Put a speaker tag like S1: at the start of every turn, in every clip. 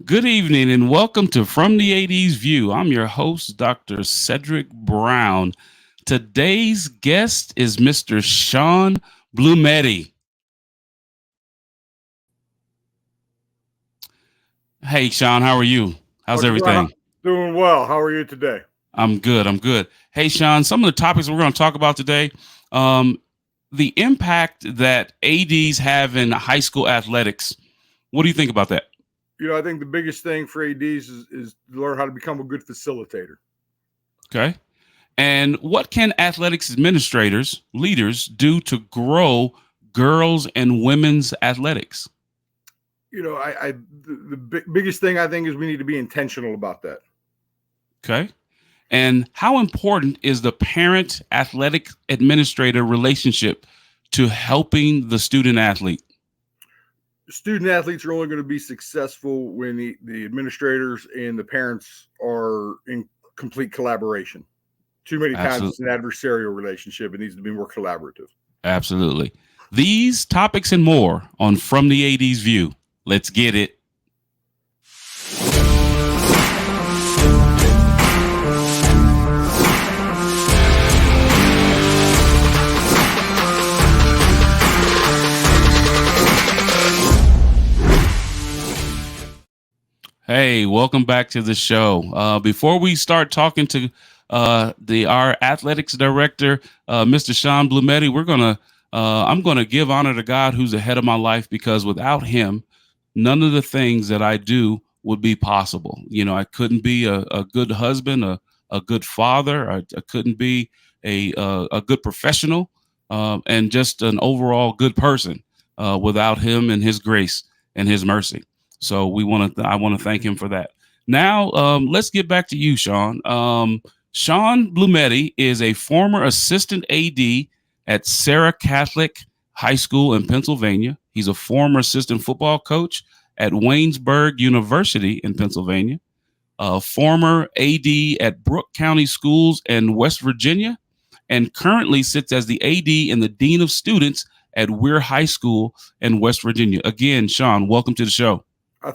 S1: Good evening and welcome to From the 80s View. I'm your host, Dr. Cedric Brown. Today's guest is Mr. Sean Blumette. Hey, Sean, how are you? How's
S2: Dr. Brown,
S1: everything?
S2: doing well. How are you today?
S1: I'm good. I'm good. Hey, Sean, some of the topics we're going to talk about today, um, the impact that ADs have in high school athletics. What do you think about that?
S2: I think the biggest thing for ADs is to learn how to become a good facilitator.
S1: Okay. And what can athletics administrators, leaders do to grow girls and women's athletics?
S2: The biggest thing I think is we need to be intentional about that.
S1: Okay. And how important is the parent athletic administrator relationship to helping the student athlete?
S2: Student athletes are only going to be successful when the administrators and the parents are in complete collaboration. Too many times
S1: Absolutely.
S2: it's an adversarial relationship. It needs to be more collaborative.
S1: Absolutely. These topics and more on From the 80s View. Let's get it. Hey, welcome back to the show. Before we start talking to our athletics director, Mr. Sean Blumette, I'm gonna give honor to God who's ahead of my life because without Him, none of the things that I do would be possible. You know, I couldn't be a good husband, a good father. I couldn't be a good professional, and just an overall good person without Him and His grace and His mercy. So I want to thank him for that. Now, let's get back to you, Sean. Sean Blumette is a former assistant AD at Sarah Catholic High School in Pennsylvania. He's a former assistant football coach at Waynesburg University in Pennsylvania, a former AD at Brooke County Schools in West Virginia, and currently sits as the AD and the Dean of Students at Weir High School in West Virginia. Again, Sean, welcome to the show.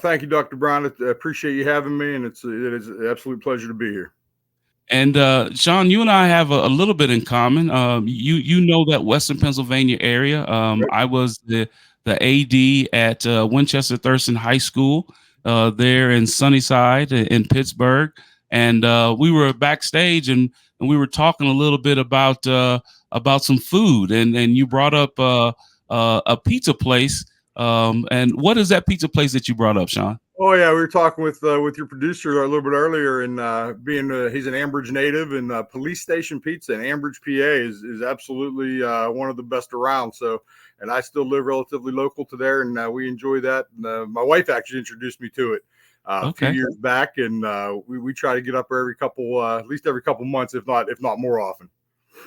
S2: Thank you, Dr. Brown. I appreciate you having me, and it is an absolute pleasure to be here.
S1: And Sean, you and I have a little bit in common. You know that Western Pennsylvania area.
S2: Right.
S1: I was the AD at Winchester Thurston High School there in Sunnyside in Pittsburgh, and we were backstage and we were talking a little bit about some food, and you brought up a pizza place. And what is that pizza place that you brought up, Sean?
S2: Oh yeah, we were talking with your producer a little bit earlier, and being he's an Ambridge native, and Police Station Pizza in Ambridge, PA, is absolutely one of the best around. So, and I still live relatively local to there, and we enjoy that. And, my wife actually introduced me to it a few
S1: Okay.
S2: years back, and we try to get up there every couple, at least every couple months, if not more often.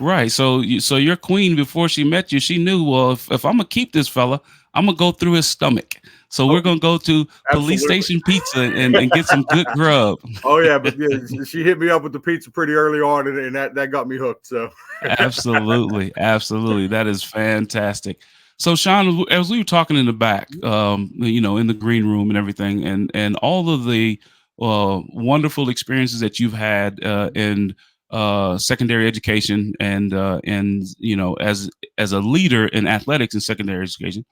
S1: Right. So your queen before she met you, she knew, well, if I'm gonna keep this fella, I'm gonna go through his stomach. So
S2: Oh,
S1: we're gonna go to Police
S2: absolutely.
S1: Station Pizza and get some good grub.
S2: Oh yeah, but yeah, she hit me up with the pizza pretty early on, and that got me hooked. So
S1: Absolutely, absolutely. That is fantastic. So, Sean, as we were talking in the back, in the green room and everything, and all of the wonderful experiences that you've had in secondary education, and as a leader in athletics and secondary education,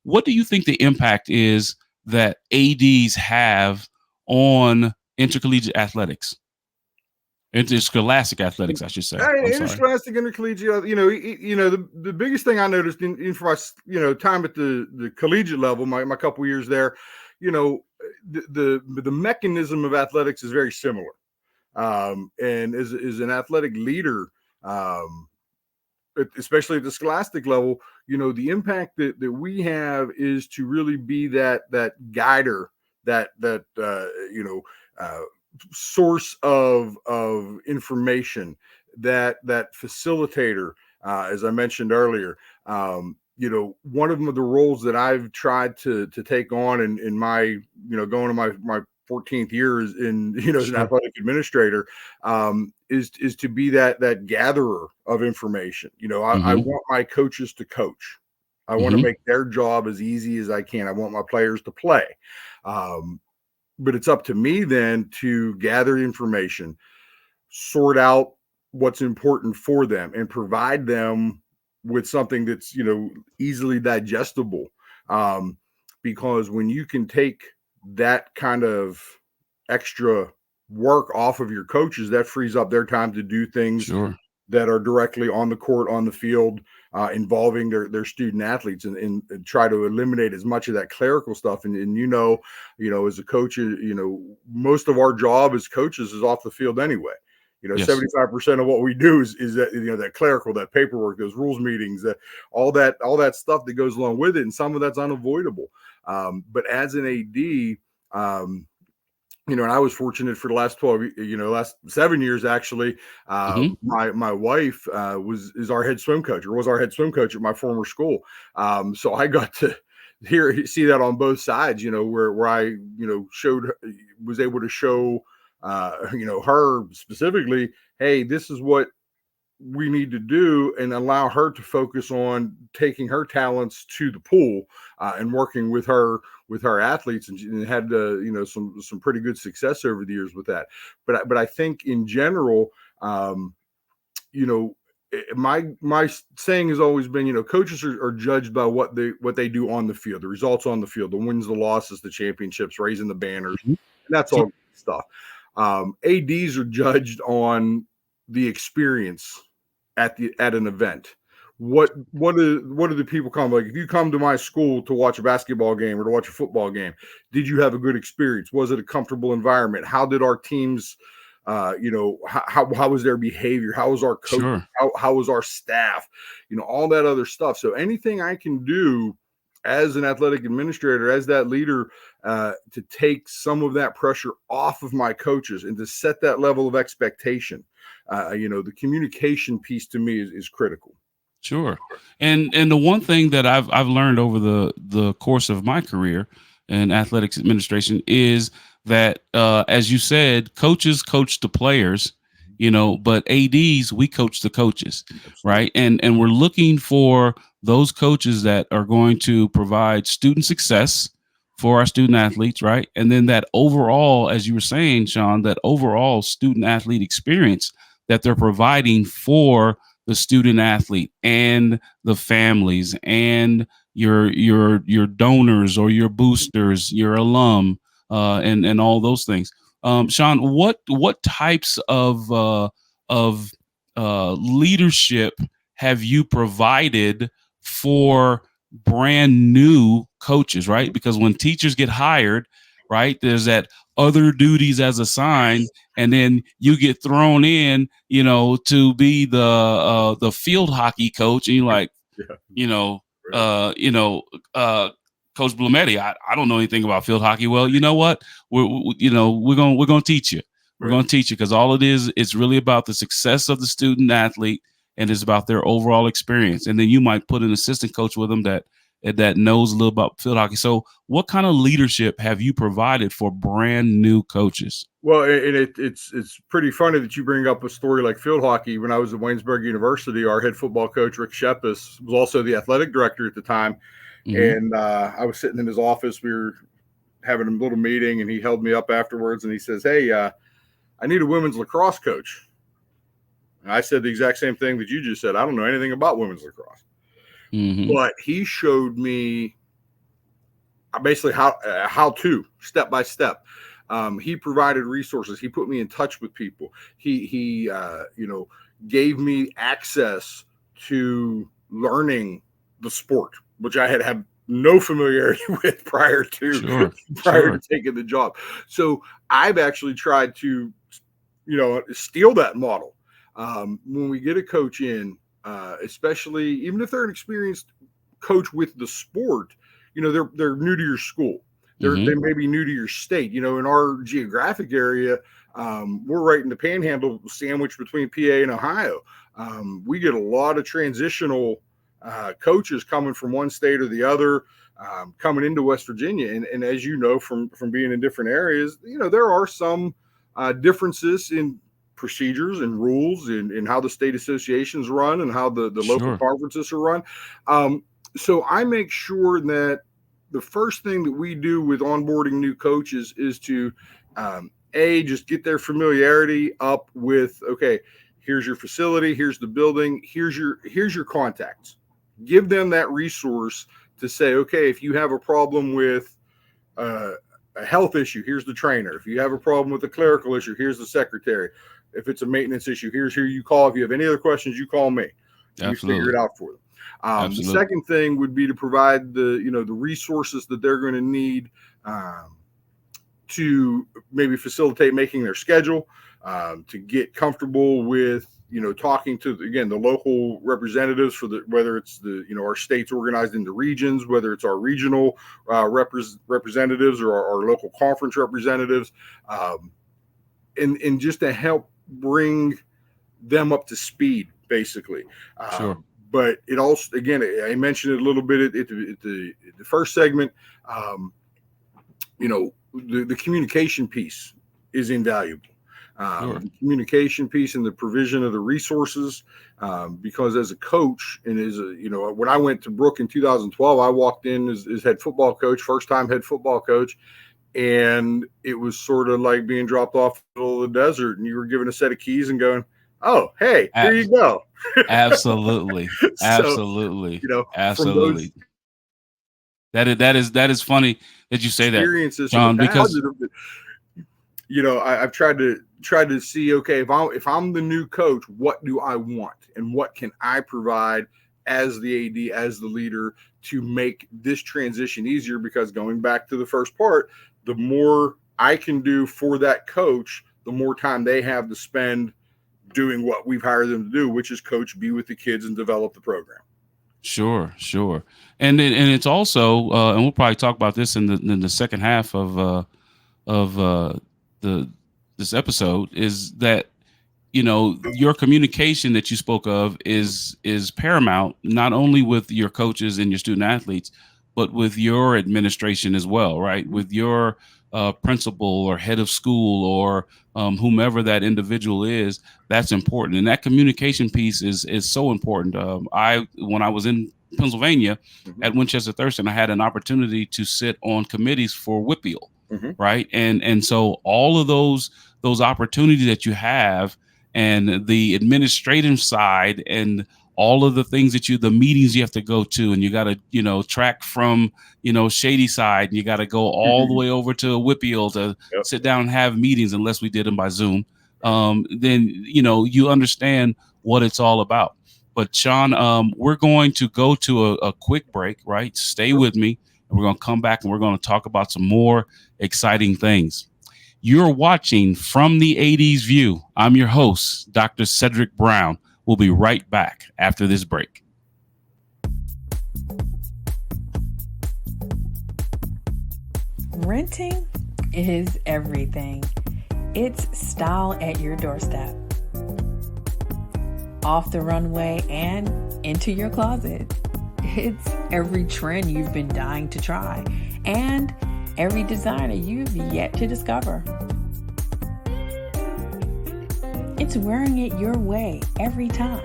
S1: what do you think the impact is that ADs have on intercollegiate athletics? Interscholastic athletics, I should say. I'm sorry.
S2: interscholastic, intercollegiate. The biggest thing I noticed in for my time at the collegiate level, my couple years there, you know, the mechanism of athletics is very similar. And as an athletic leader, um, especially at the scholastic level, the impact that we have is to really be that guider, that source of information, that facilitator, as I mentioned earlier. One of the roles that I've tried to take on in my going to my 14th year in as an
S1: Sure.
S2: athletic administrator, is to be that gatherer of information. I
S1: Mhm.
S2: want my coaches to coach. I want to
S1: Mhm.
S2: make their job as easy as I can. I want my players to play. but it's up to me then to gather information, sort out what's important for them, and provide them with something that's, easily digestible. Because when you can take that kind of extra work off of your coaches, that frees up their time to do things
S1: Sure.
S2: that are directly on the court, on the field, involving their student athletes, and try to eliminate as much of that clerical stuff. And as a coach, most of our job as coaches is off the field anyway.
S1: Yes.
S2: 75% of what we do is that, that clerical, that paperwork, those rules meetings, that all that stuff that goes along with it. And some of that's unavoidable. But as an AD, and I was fortunate for the last last 7 years, actually. My wife is our head swim coach, or was our head swim coach at my former school. So I got to see that on both sides, where I, was able to show, her specifically, hey, this is what we need to do, and allow her to focus on taking her talents to the pool, and working with her athletes, and had some pretty good success over the years with that. But I think in general, my saying has always been, coaches are judged by what they do on the field, the results on the field, the wins, the losses, the championships, raising the banners, and that's all stuff. ADs are judged on the experience at an event. What do the people come, like? If you come to my school to watch a basketball game or to watch a football game, did you have a good experience? Was it a comfortable environment? How did our teams, how was their behavior? How was our coach?
S1: Sure.
S2: How was our staff? All that other stuff. So anything I can do as an athletic administrator, as that leader, to take some of that pressure off of my coaches and to set that level of expectation. The communication piece to me is critical.
S1: Sure. And the one thing that I've learned over the course of my career in athletics administration is that, as you said, coaches coach the players, but ADs, we coach the coaches, right? And we're looking for those coaches that are going to provide student success for our student athletes, right? And then that overall, as you were saying, Sean, that overall student athlete experience that they're providing for the student athlete and the families and your donors or your boosters, your alum, and all those things. Sean, what types of leadership have you provided for brand new coaches, right? Because when teachers get hired, right, there's that other duties as assigned, and then you get thrown in, to be the field hockey coach, and you're like, Coach Blumette, I don't know anything about field hockey. Well, you know what? We're gonna teach you. We're gonna teach you, because all it is, it's really about the success of the student athlete, and it's about their overall experience. And then you might put an assistant coach with them that knows a little about field hockey. So what kind of leadership have you provided for brand new coaches?
S2: Well, and it's pretty funny that you bring up a story like field hockey. When I was at Waynesburg University, our head football coach, Rick Shepis, was also the athletic director at the time. And I was sitting in his office. We were having a little meeting, and he held me up afterwards, and he says, hey, I need a women's lacrosse coach. And I said the exact same thing that you just said. I don't know anything about women's lacrosse. But he showed me basically how to, step by step. He provided resources. He put me in touch with people. He gave me access to learning the sport, which I had no familiarity with prior to taking the job. So I've actually tried to, steal that model. When we get a coach in, especially even if they're an experienced coach with the sport, they're new to your school. They may be new to your state. In our geographic area, we're right in the panhandle, sandwiched between PA and Ohio. We get a lot of transitional coaches coming from one state or the other, coming into West Virginia. And as you know, from being in different areas, there are some differences in procedures and rules and how the state associations run and how the local conferences are run. So I make sure that, the first thing that we do with onboarding new coaches is to just get their familiarity up with, okay, here's your facility, here's the building, here's your contacts. Give them that resource to say, okay, if you have a problem with a health issue, here's the trainer. If you have a problem with a clerical issue, here's the secretary. If it's a maintenance issue, here's who you call. If you have any other questions, you call me. You figure it out for them. The second thing would be to provide the resources that they're going to need to maybe facilitate making their schedule, to get comfortable with, talking to, again, the local representatives for whether it's our states organized into regions, whether it's our regional representatives or our local conference representatives, and just to help bring them up to speed, basically.
S1: Sure.
S2: But it also, again, I mentioned it a little bit at the first segment, the communication piece is invaluable.
S1: Sure.
S2: The communication piece and the provision of the resources, because as a coach and when I went to Brook in 2012, I walked in as head football coach, first time head football coach. And it was sort of like being dropped off in the middle of the desert, and you were given a set of keys and going, "Oh, hey, here you go."
S1: Absolutely, absolutely, absolutely. That is funny that you say that, John, because
S2: I've tried to see, okay, if I'm the new coach, what do I want, and what can I provide as the AD, as the leader, to make this transition easier? Because going back to the first part, the more I can do for that coach, the more time they have to spend doing what we've hired them to do, which is coach, be with the kids, and develop the program.
S1: Sure. And it's also, and we'll probably talk about this in the second half of this episode, is that your communication that you spoke of is paramount, not only with your coaches and your student athletes, but with your administration as well, right? With your principal or head of school or whomever that individual is, that's important. And that communication piece is so important. When I was in Pennsylvania at Winchester Thurston, I had an opportunity to sit on committees for WIPIAL, right? And so all of those opportunities that you have, and the administrative side, and all of the things the meetings you have to go to, and you got to, track from, Shady Side, and you got to go all the way over to WIPIAL to sit down and have meetings, unless we did them by Zoom. Then, you understand what it's all about. But Sean, we're going to go to a quick break, right? Stay with me, and we're going to come back and we're going to talk about some more exciting things. You're watching From the 80s View. I'm your host, Dr. Cedric Brown. We'll be right back after this break.
S3: Renting is everything. It's style at your doorstep. Off the runway and into your closet. It's every trend you've been dying to try, and every designer you've yet to discover. It's wearing it your way every time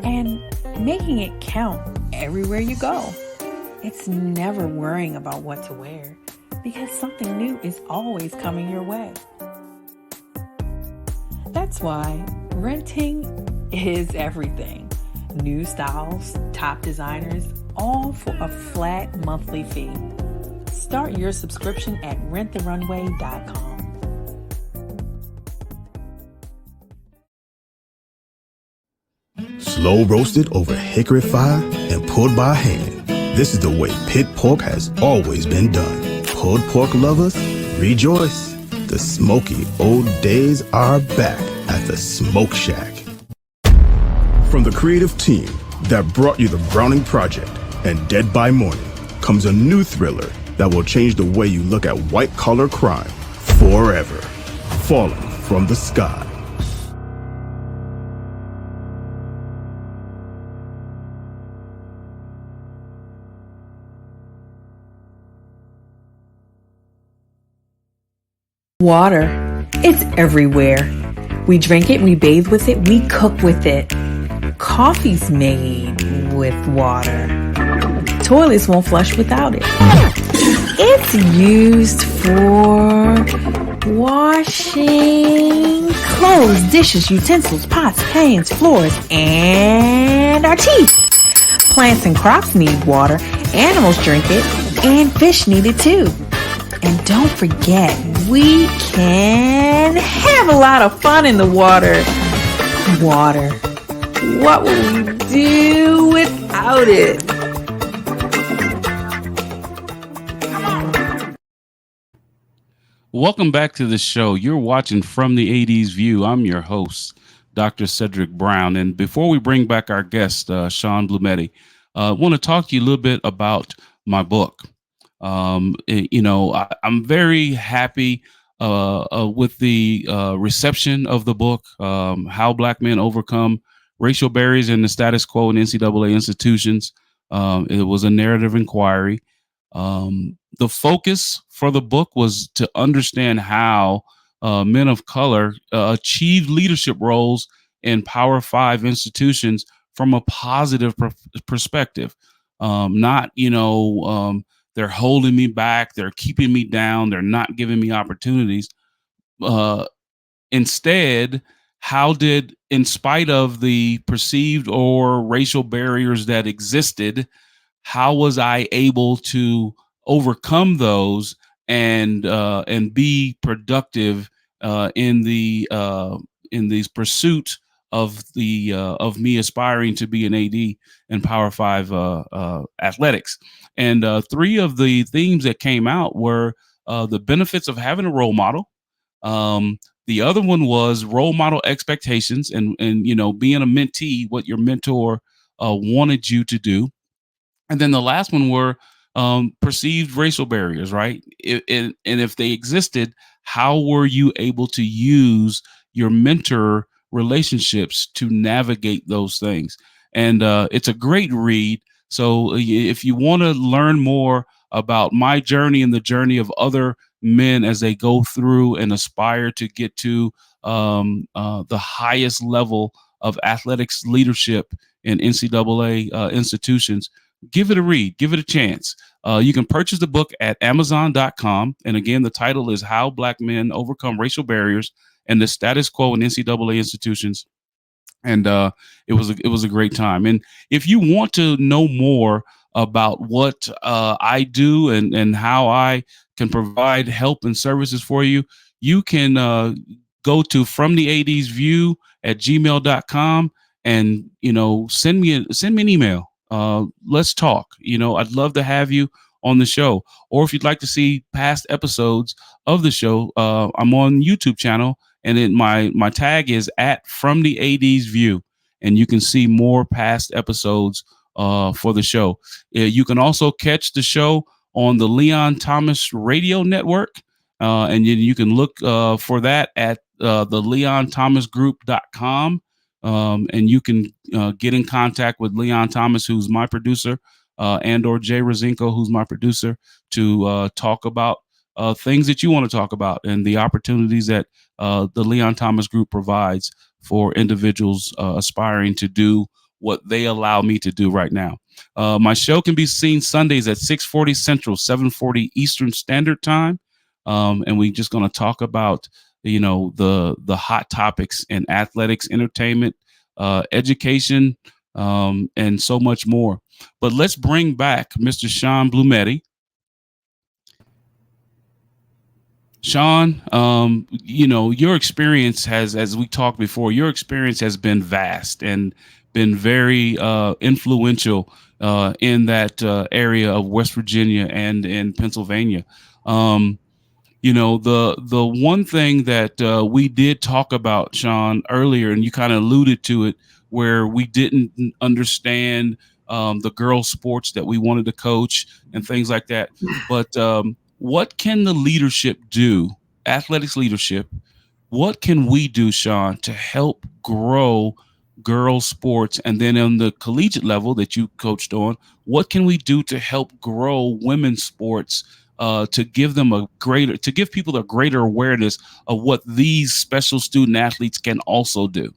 S3: and making it count everywhere you go. It's never worrying about what to wear, because something new is always coming your way. That's why renting is everything. New styles, top designers, all for a flat monthly fee. Start your subscription at renttherunway.com.
S4: Slow roasted over hickory fire and pulled by hand. This is the way pit pork has always been done. Pulled pork lovers, rejoice. The smoky old days are back at the Smoke Shack. From the creative team that brought you The Browning Project and Dead by Morning comes a new thriller that will change the way you look at white-collar crime forever. Falling from the Sky.
S3: Water. It's everywhere. We drink it, we bathe with it, we cook with it. Coffee's made with water. Toilets won't flush without it. It's used for washing clothes, dishes, utensils, pots, pans, floors, and our teeth. Plants and crops need water, animals drink it, and fish need it too. And don't forget, we can have a lot of fun in the water. Water. What would we do without it?
S1: Welcome back to the show. You're watching From the 80s View. I'm your host, Dr. Cedric Brown. And before we bring back our guest, Sean Blumette, I want to talk to you a little bit about my book. I'm very happy with the reception of the book, How Black Men Overcome Racial Barriers in the Status Quo in NCAA Institutions. It was a narrative inquiry. The focus for the book was to understand how men of color achieved leadership roles in Power Five institutions from a positive perspective. Not, they're holding me back, they're keeping me down, they're not giving me opportunities. Instead, how did, in spite of the perceived or racial barriers that existed, how was I able to overcome those and be productive in these pursuit of me aspiring to be an AD in Power Five athletics? And three of the themes that came out were the benefits of having a role model. The other one was role model expectations and being a mentee, what your mentor wanted you to do. And then the last one were perceived racial barriers, right? And if they existed, how were you able to use your mentor relationships to navigate those things? And it's a great read. So if you want to learn more about my journey and the journey of other men as they go through and aspire to get to the highest level of athletics leadership in NCAA institutions, give it a read, give it a chance. You can purchase the book at Amazon.com. And again, the title is How Black Men Overcome Racial Barriers and the Status Quo in NCAA Institutions. And it was a great time. And if you want to know more about what I do and how I can provide help and services for you, you can go to From the 80s View at gmail.com and send me an email. Let's talk. I'd love to have you on the show. Or if you'd like to see past episodes of the show, I'm on YouTube channel, and my tag is at From the 80s View, and you can see more past episodes for the show. You can also catch the show on the Leon Thomas Radio Network, and you can look for that at the leonthomasgroup.com. And you can get in contact with Leon Thomas, who's my producer, and or Jay Rosinko, who's my producer, to talk about things that you want to talk about and the opportunities that the Leon Thomas Group provides for individuals aspiring to do what they allow me to do right now. My show can be seen Sundays at 6:40 Central, 7:40 Eastern Standard Time. And we're just going to talk about the hot topics in athletics, entertainment, education, and so much more. But let's bring back Mr. Sean Blumette. Sean, your experience has, as we talked before, your experience has been vast and been very influential in that area of West Virginia and in Pennsylvania. The one thing that we did talk about, Sean, earlier, and you kind of alluded to it, where we didn't understand the girls' sports that we wanted to coach and things like that. But what can the leadership do, athletics leadership? What can we do, Sean, to help grow girls' sports? And then on the collegiate level that you coached on, what can we do to help grow women's sports? To give people a greater awareness of what these special student athletes can also do.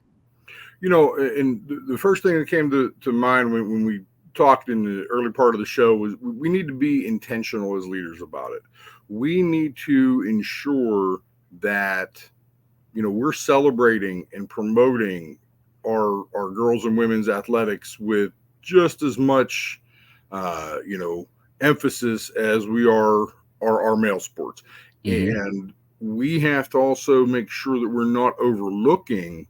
S2: And the first thing that came to mind when we talked in the early part of the show was we need to be intentional as leaders about it. We need to ensure that, we're celebrating and promoting our girls and women's athletics with just as much, emphasis as we are our male sports.
S1: Mm-hmm.
S2: And we have to also make sure that we're not overlooking,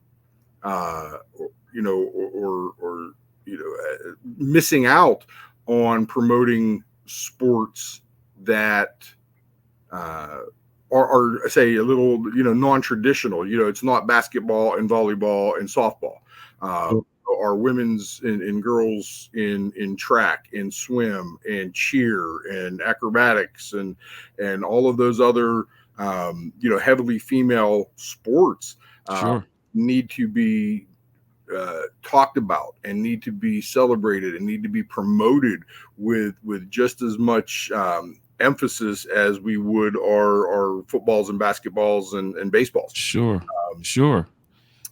S2: missing out on promoting sports that are say a little, non-traditional. It's not basketball and volleyball and softball. Our women's and girls in track, in swim, and cheer, and acrobatics, and all of those other heavily female sports
S1: Sure.
S2: need to be talked about and need to be celebrated and need to be promoted with just as much emphasis as we would our footballs and basketballs and baseballs.
S1: Sure. Sure.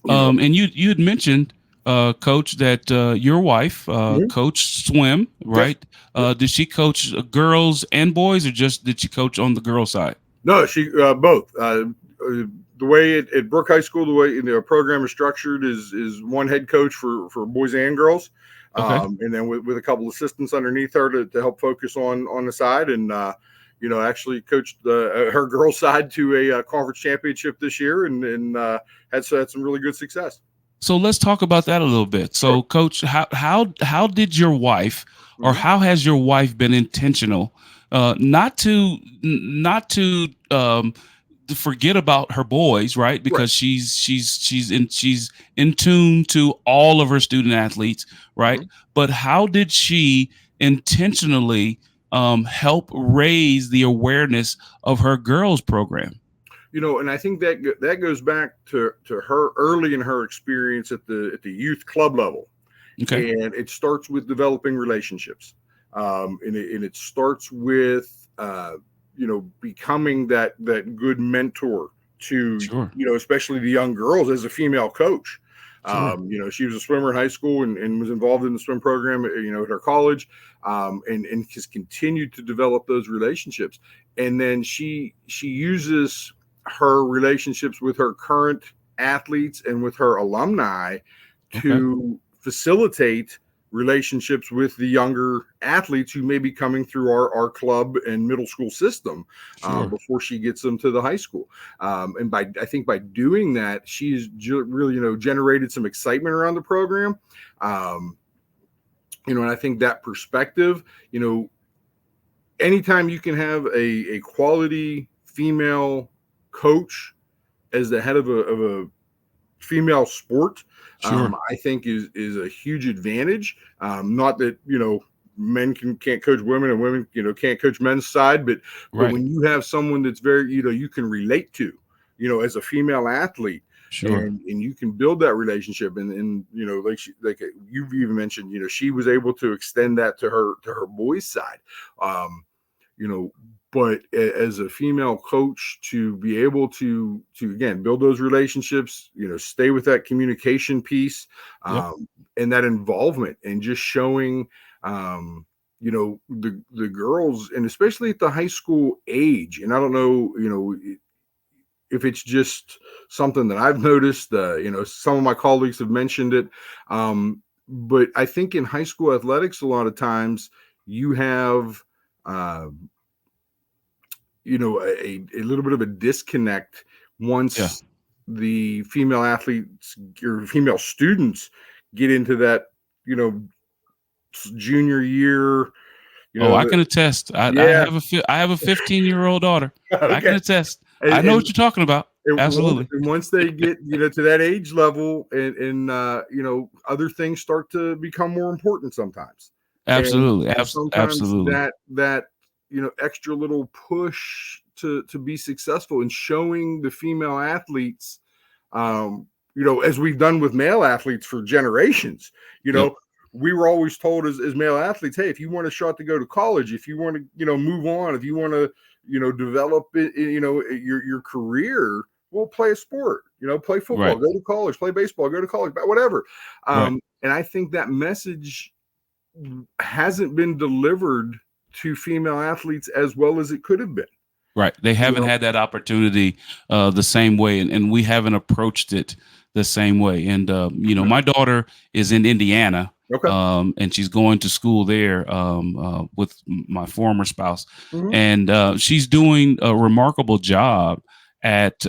S2: You know,
S1: And you had mentioned, Coach, that your wife coached swim, right? Did she coach girls and boys, or just did she coach on the girl side?
S2: No, she both. The way at Brook High School, the way the program is structured is one head coach for boys and girls,
S1: Okay.
S2: and then with a couple assistants underneath her to help focus on the side, and actually coached her girls side to a conference championship this year, and had some really good success.
S1: So let's talk about that a little bit. So,
S2: Sure.
S1: Coach, how did your wife, or how has your wife been intentional, not to forget about her boys, right? Because she's in tune to all of her student athletes, right? But how did she intentionally help raise the awareness of her girls program?
S2: And I think that goes back to her early in her experience at the youth club level.
S1: Okay.
S2: And it starts with developing relationships. And it starts with, becoming that good mentor to,
S1: Sure.
S2: especially the young girls as a female coach.
S1: Sure.
S2: She was a swimmer in high school and was involved in the swim program, at her college, and has continued to develop those relationships. And then she uses her relationships with her current athletes and with her alumni to facilitate relationships with the younger athletes who may be coming through our club and middle school system before she gets them to the high school. And I think by doing that, she's really, generated some excitement around the program. And I think that perspective, anytime you can have a quality female coach as the head of a female sport, I think is a huge advantage. Not that men can't coach women and women can't coach men's side, but when you have someone that's very you can relate to, as a female athlete, and you can build that relationship, and like you've even mentioned, she was able to extend that to her boys' side. But as a female coach, to be able to again build those relationships, stay with that communication piece, and that involvement, and just showing, the girls, and especially at the high school age. And I don't know, if it's just something that I've noticed. Some of my colleagues have mentioned it, but I think in high school athletics, a lot of times you have a little bit of a disconnect once the female athletes or female students get into that, junior year.
S1: I can attest. I have a 15-year-old daughter. I can attest. I know what you're talking about. Absolutely.
S2: And once they get, to that age level, and other things start to become more important sometimes.
S1: Absolutely.
S2: And sometimes
S1: Absolutely.
S2: that extra little push to be successful in showing the female athletes, as we've done with male athletes for generations, we were always told as male athletes, hey, if you want a shot to go to college, if you want to, move on, if you want to, develop it, your career, well, play a sport, play football, go to college, play baseball, go to college, whatever. And I think that message hasn't been delivered to female athletes as well as it could have been.
S1: Right. They haven't had that opportunity the same way, and we haven't approached it the same way. And, my daughter is in Indiana,
S2: Okay.
S1: and she's going to school there with my former spouse.
S2: Mhm.
S1: And she's doing a remarkable job at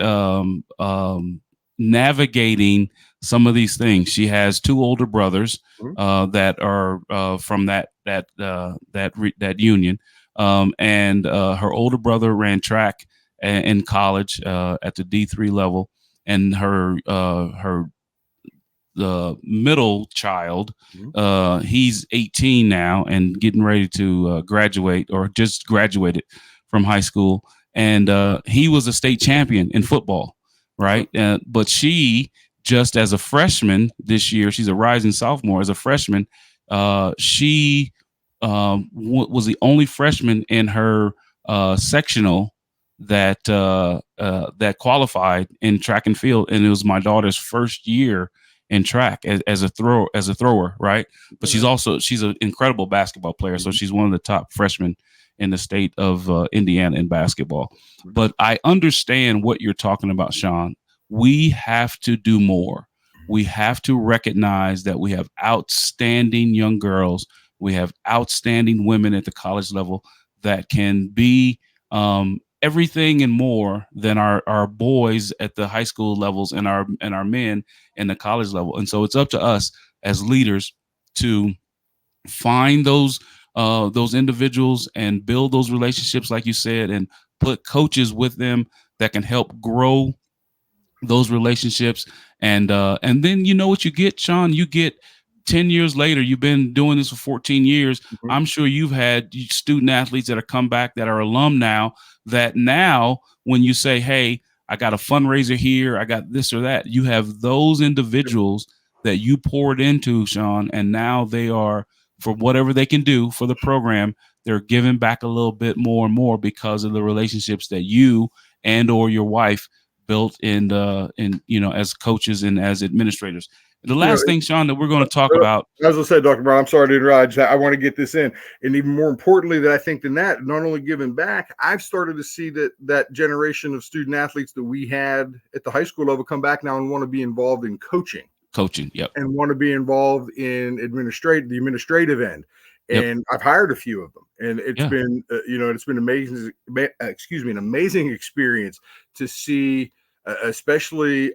S1: navigating some of these things. She has two older brothers that are from that union. And her older brother ran track in college at the D3 level, and her the middle child, he's 18 now and getting ready to graduate, or just graduated from high school, and he was a state champion in football, right? But she, just as a freshman this year, she's a rising sophomore. As a freshman, she was the only freshman in her sectional that that qualified in track and field, and it was my daughter's first year in track as a thrower, right? But she's an incredible basketball player, so she's one of the top freshmen in the state of Indiana in basketball. But I understand what you're talking about, Sean. We have to do more. We have to recognize that we have outstanding young girls. We have outstanding women at the college level that can be everything and more than our boys at the high school levels and our men in the college level. And so it's up to us as leaders to find those individuals and build those relationships, like you said, and put coaches with them that can help grow those relationships. And then you know what you get, Sean? You get 10 years later, you've been doing this for 14 years. I'm sure you've had student athletes that have come back that are alum now, that now when you say, hey, I got a fundraiser here, I got this or that, you have those individuals that you poured into, Sean, and now they are, for whatever they can do for the program, they're giving back a little bit more and more because of the relationships that you and or your wife built in as coaches and as administrators. The last thing, Sean, that we're going to talk about.
S2: As I said, Dr. Brown, I'm sorry to interrupt. I want to get this in. And even more importantly, that I think than that, not only giving back, I've started to see that generation of student athletes that we had at the high school level come back now and want to be involved in coaching.
S1: Yep.
S2: And want to be involved in the administrative end. And I've hired a few of them. And it's been, it's been amazing, an amazing experience to see, especially,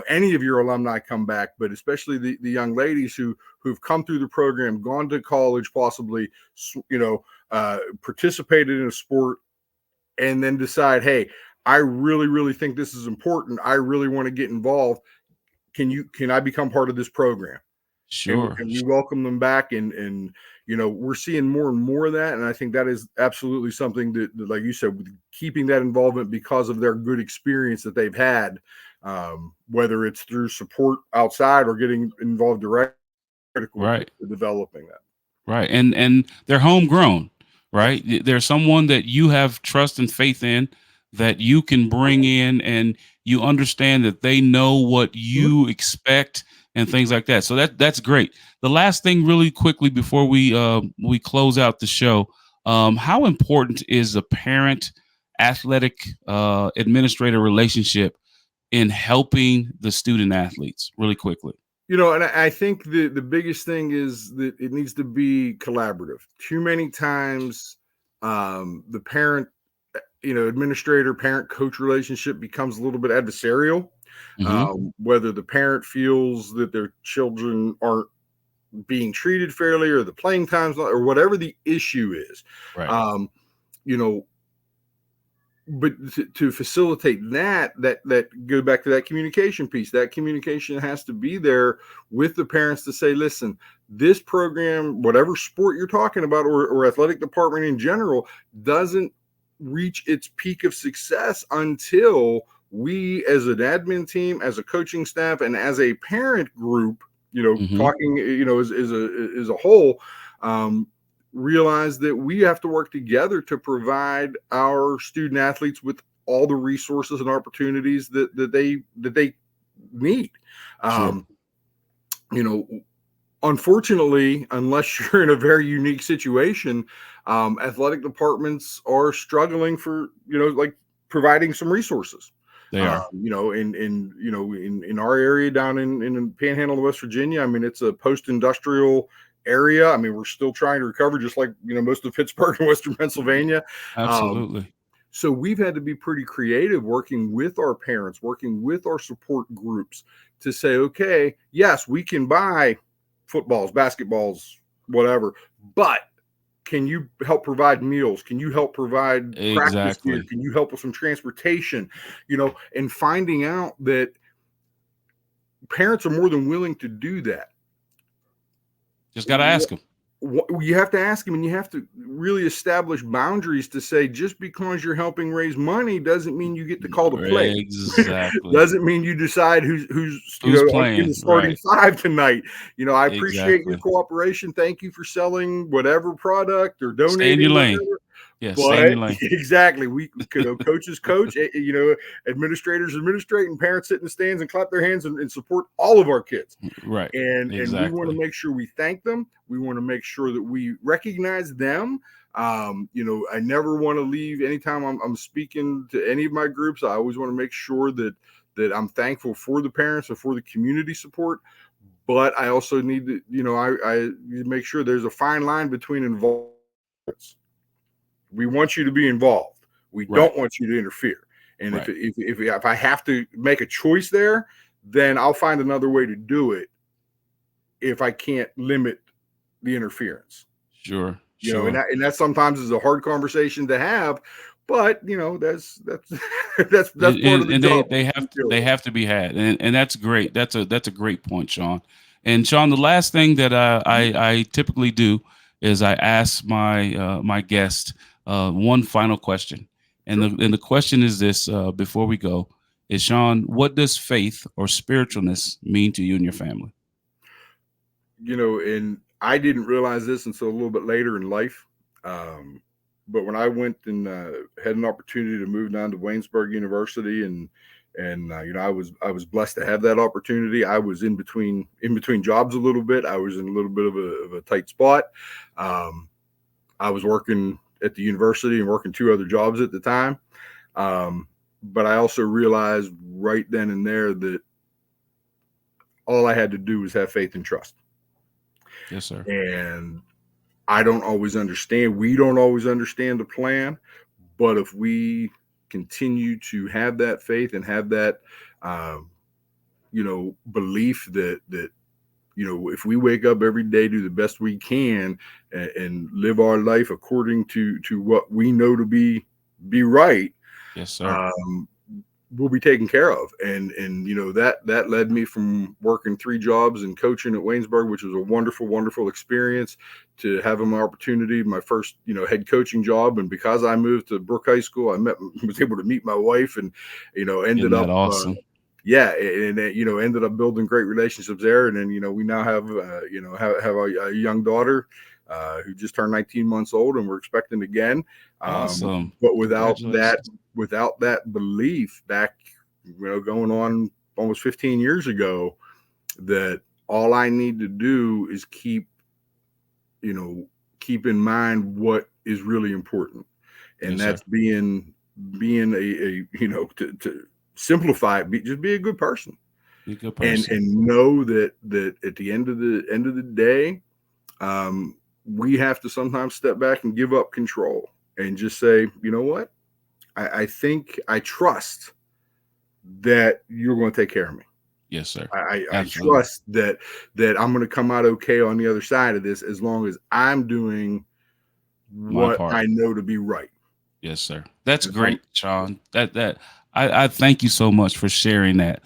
S2: any of your alumni come back, but especially the young ladies who've come through the program, gone to college, possibly, participated in a sport, and then decide, hey, I really, really think this is important. I really want to get involved. Can I become part of this program?
S1: Sure.
S2: And we welcome them back, and we're seeing more and more of that. And I think that is absolutely something that, like you said, with keeping that involvement because of their good experience that they've had, whether it's through support outside or getting involved directly,
S1: right,
S2: developing that.
S1: Right. And they're homegrown, right? There's someone that you have trust and faith in that you can bring in, and you understand that they know what you expect and things like that. So that's great. The last thing, really quickly, before we close out the show, how important is a parent athletic administrator relationship in helping the student athletes? Really quickly.
S2: And I think the biggest thing is that it needs to be collaborative. Too many times, the parent, administrator, parent coach relationship becomes a little bit adversarial. Whether the parent feels that their children aren't being treated fairly, or the playing times, or whatever the issue is,
S1: right.
S2: But to facilitate that go back to that communication piece. That communication has to be there with the parents to say, listen, this program, whatever sport you're talking about, or athletic department in general, doesn't reach its peak of success until we, as an admin team, as a coaching staff, and as a parent group, talking, as a whole, realize that we have to work together to provide our student athletes with all the resources and opportunities that they need.
S1: Sure.
S2: Unfortunately, unless you're in a very unique situation, athletic departments are struggling for, like providing some resources.
S1: They are.
S2: In our area down in the Panhandle of West Virginia, I mean, it's a post-industrial area. I mean, we're still trying to recover, just like most of Pittsburgh and Western Pennsylvania.
S1: Absolutely.
S2: So we've had to be pretty creative, working with our parents, working with our support groups to say, okay, yes, we can buy footballs, basketballs, whatever, but can you help provide meals? Can you help provide practice gear? Can you help with some transportation? And finding out that parents are more than willing to do that.
S1: Just got to ask them.
S2: You have to ask them, and you have to really establish boundaries to say, just because you're helping raise money doesn't mean you get to call the play.
S1: Exactly.
S2: Doesn't mean you decide who's playing in the starting five tonight. I appreciate your cooperation. Thank you for selling whatever product or donating.
S1: Stay in your lane.
S2: Yes, stay in your lane. Exactly. We coaches coach, administrators administrate, and parents sit in the stands and clap their hands and support all of our kids.
S1: Right.
S2: And we want to make sure we thank them. We want to make sure that we recognize them. I never want to leave anytime I'm speaking to any of my groups. I always want to make sure that I'm thankful for the parents and for the community support. But I also need to, I make sure there's a fine line between involvement. We want you to be involved. We don't want you to interfere. And if I have to make a choice there, then I'll find another way to do it if I can't limit the interference.
S1: Sure.
S2: And that sometimes is a hard conversation to have, but that's part of the job.
S1: They have to be had. And that's great. That's a great point, Sean. And Sean, the last thing that I typically do is I ask my guest one final question. And the question is this, before we go, is Sean, what does faith or spiritualness mean to you and your family?
S2: And I didn't realize this until a little bit later in life. But when I went and had an opportunity to move down to Waynesburg University, and I was blessed to have that opportunity. I was in between jobs a little bit. I was in a little bit of a tight spot. I was working at the university and working 2 other jobs at the time. But I also realized right then and there that all I had to do was have faith and trust.
S1: Yes, sir.
S2: And I don't always understand. We don't always understand the plan, but if we continue to have that faith and have that, belief that if we wake up every day, do the best we can, and live our life according to what we know to be right.
S1: Yes, sir.
S2: We'll be taken care of. And that led me from working 3 jobs and coaching at Waynesburg, which was a wonderful, wonderful experience, to having my opportunity, my first, head coaching job. And because I moved to Brook High School, was able to meet my wife, and, ended up
S1: awesome.
S2: Ended up building great relationships there. And then, we now have a young daughter who just turned 19 months old, and we're expecting again.
S1: Awesome.
S2: But without that belief back, going on almost 15 years ago, that all I need to do is keep in mind what is really important. And that's being to simplify it, just be a good person.
S1: Be a good person.
S2: And know that at the end of the day, we have to sometimes step back and give up control and just say, you know what? I trust that you're going to take care of me.
S1: Yes, sir.
S2: I trust that I'm going to come out okay on the other side of this, as long as I'm doing what I know to be right.
S1: Yes, sir. That's great, Sean. I thank you so much for sharing that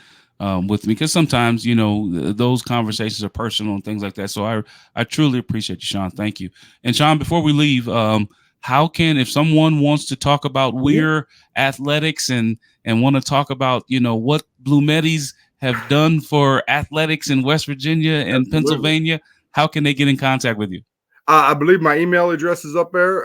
S1: with me, because sometimes, those conversations are personal and things like that. So I truly appreciate you, Sean. Thank you. And Sean, before we leave, how can, if someone wants to talk about Weir athletics and want to talk about, what Blumette's have done for athletics in West Virginia and Pennsylvania, how can they get in contact with you?
S2: I believe my email address is up there.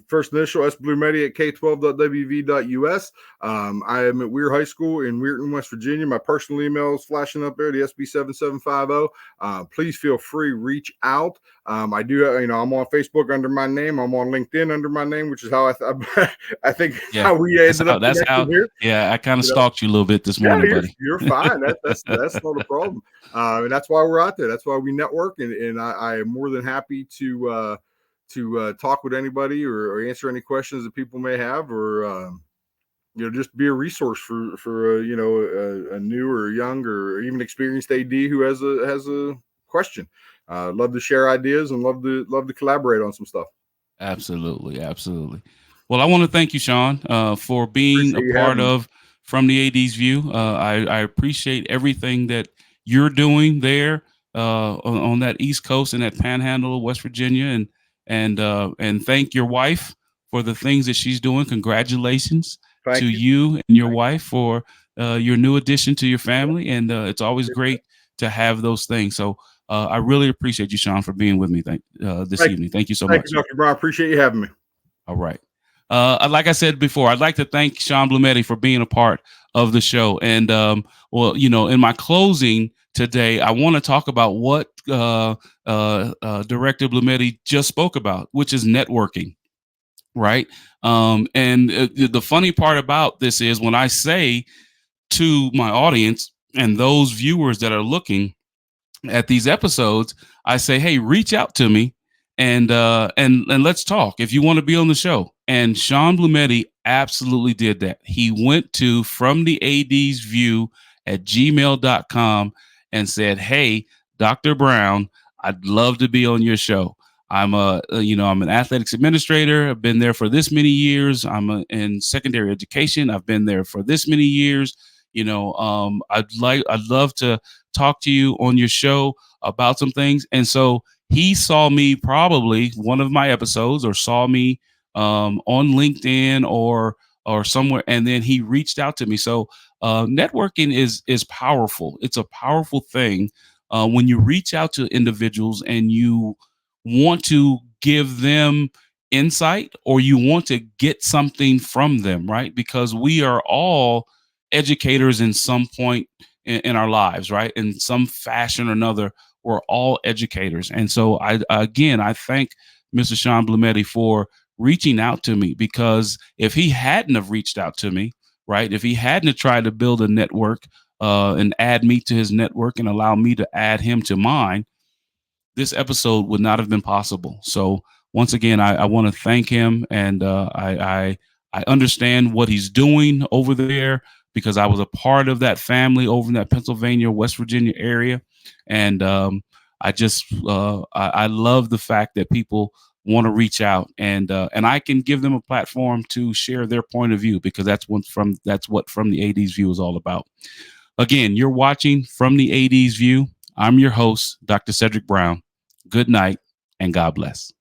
S2: First initial sblumette at k12.wv.us. I am at Weir High School in Weirton, West Virginia. My personal email is flashing up there, the SB7750. Please feel free, reach out. I do, I'm on Facebook under my name. I'm on LinkedIn under my name, which is how I think how we ended up connected here.
S1: Yeah, I kind of stalked you a little bit this morning, buddy.
S2: You're fine. That's not a problem. And that's why we're out there. That's why we network. And I am more than happy to talk with anybody or answer any questions that people may have, or just be a resource for a new or young or even experienced AD who has a question. Love to share ideas and love to collaborate on some stuff.
S1: Absolutely. Well, I want to thank you, Sean, for being a part of From the AD's View. I appreciate everything that you're doing there on that East Coast and that Panhandle of West Virginia, and thank your wife for the things that she's doing. Congratulations to you and your wife for your new addition to your family, and it's always great to have those things. So I really appreciate you, Sean, for being with me this evening. Thank you so much.
S2: Thank you, Dr. Brown. Appreciate you having me.
S1: All right. Like I said before, I'd like to thank Sean Blumette for being a part of the show. And, in my closing today, I want to talk about what Director Blumette just spoke about, which is networking, right? The funny part about this is when I say to my audience and those viewers that are looking at these episodes, I say, hey, reach out to me and let's talk if you want to be on the show. And Sean Blumette absolutely did that. He went to fromtheadsview@gmail.com and said, hey, Dr. Brown, I'd love to be on your show. I'm an athletics administrator. I've been there for this many years. I'm in secondary education. I've been there for this many years. I'd love to talk to you on your show about some things. And so he saw me probably one of my episodes, or saw me on LinkedIn or somewhere, and then he reached out to me. So networking is powerful. It's a powerful thing when you reach out to individuals and you want to give them insight, or you want to get something from them, right? Because we are all educators in some point in our lives, right? In some fashion or another, we're all educators. And so I thank Mr. Sean Blumette for reaching out to me, because if he hadn't have reached out to me, right, if he hadn't have tried to build a network and add me to his network and allow me to add him to mine, this episode would not have been possible. So once again, I want to thank him, and I understand what he's doing over there, because I was a part of that family over in that Pennsylvania, West Virginia area. And I love the fact that people want to reach out, and I can give them a platform to share their point of view, because that's what From the AD's View is all about. Again, you're watching From the AD's View. I'm your host, Dr. Cedric Brown. Good night, and God bless.